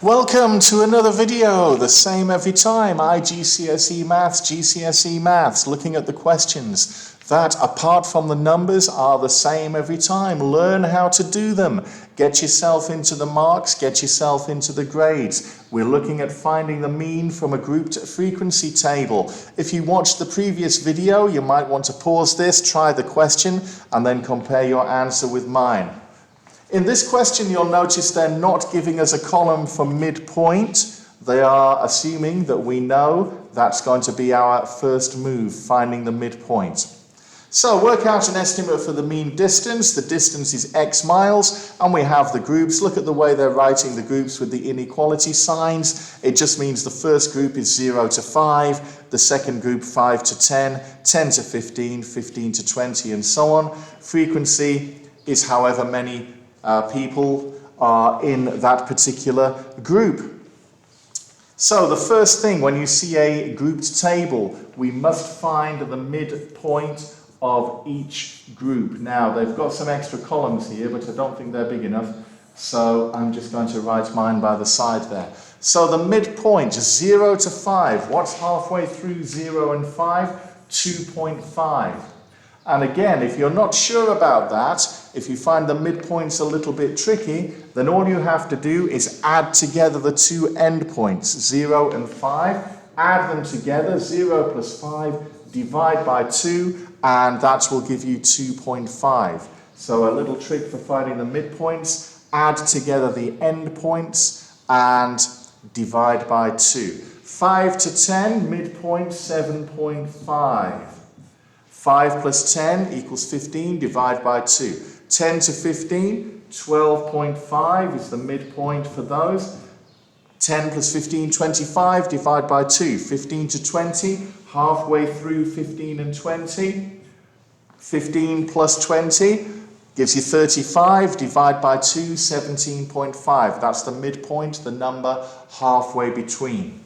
Welcome to another video, the same every time, IGCSE Maths, GCSE Maths, looking at the questions that, apart from the numbers, are the same every time. Learn how to do them. Get yourself into the marks, get yourself into the grades. We're looking at finding the mean from a grouped frequency table. If you watched the previous video, you might want to pause this, try the question, and then compare your answer with mine. In this question, you'll notice they're not giving us a column for midpoint. They are assuming that we know that's going to be our first move, finding the midpoint. So work out an estimate for the mean distance. The distance is x miles, and we have the groups. Look at the way they're writing the groups with the inequality signs. It just means the first group is 0 to 5, the second group 5 to 10, 10 to 15, 15 to 20, and so on. Frequency is however many people are in that particular group. So the first thing, when you see a grouped table, we must find the midpoint of each group. Now, they've got some extra columns here, but I don't think they're big enough, so I'm just going to write mine by the side there. So the midpoint, 0 to 5. What's halfway through 0 and 5? 2.5. And again, if you're not sure about that, if you find the midpoints a little bit tricky, then all you have to do is add together the two endpoints, 0 and 5. Add them together, 0 plus 5, divide by 2, and that will give you 2.5. So a little trick for finding the midpoints, add together the endpoints and divide by 2. 5 to 10, midpoint 7.5. 5 plus 10 equals 15, divide by 2. 10 to 15, 12.5 is the midpoint for those. 10 plus 15, 25, divide by 2. 15 to 20, halfway through 15 and 20. 15 plus 20 gives you 35, divide by 2, 17.5. That's the midpoint, the number halfway between.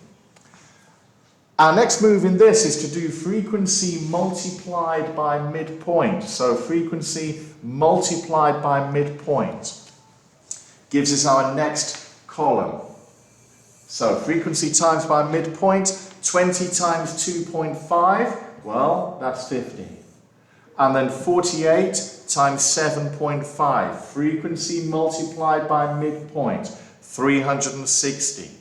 Our next move in this is to do frequency multiplied by midpoint. So frequency multiplied by midpoint gives us our next column. So frequency times by midpoint, 20 times 2.5, well, that's 50. And then 48 times 7.5, frequency multiplied by midpoint, 360.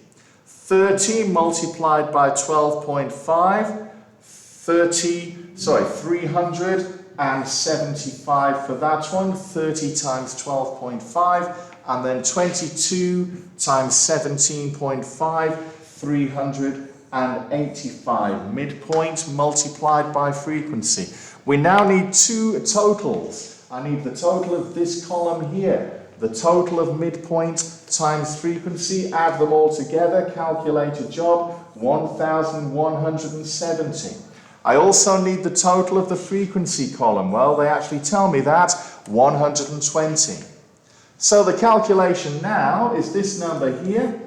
30 multiplied by 12.5, 375 for that one, 30 times 12.5, and then 22 times 17.5, 385. Midpoint multiplied by frequency. We now need two totals. I need the total of this column here. The total of midpoint times frequency, add them all together, calculate a job, 1,170. I also need the total of the frequency column. Well, they actually tell me that, 120. So the calculation now is this number here,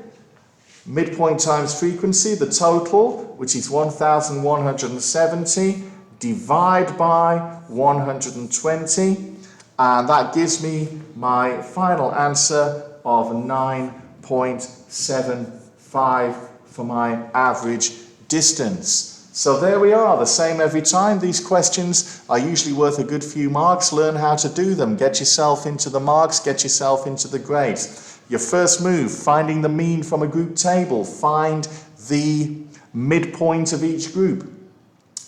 midpoint times frequency, the total, which is 1,170, divide by 120. And that gives me my final answer of 9.75 for my average distance. So there we are, the same every time. These questions are usually worth a good few marks. Learn how to do them. Get yourself into the marks, get yourself into the grades. Your first move, finding the mean from a group table. Find the midpoint of each group,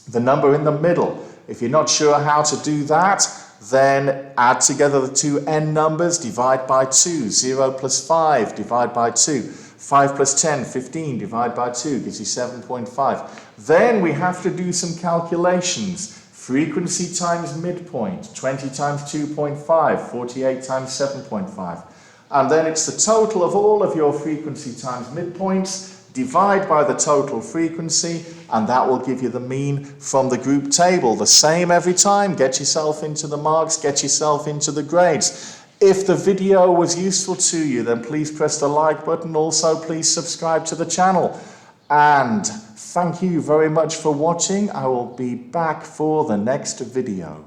the number in the middle. If you're not sure how to do that, then add together the two n numbers, divide by 2. 0 plus 5, divide by 2. 5 plus 10, 15, divide by 2, gives you 7.5. Then we have to do some calculations. Frequency times midpoint, 20 times 2.5, 48 times 7.5. And then it's the total of all of your frequency times midpoints, divide by the total frequency, and that will give you the mean from the group table. The same every time. Get yourself into the marks, get yourself into the grades. If the video was useful to you, then please press the like button. Also, please subscribe to the channel. And thank you very much for watching. I will be back for the next video.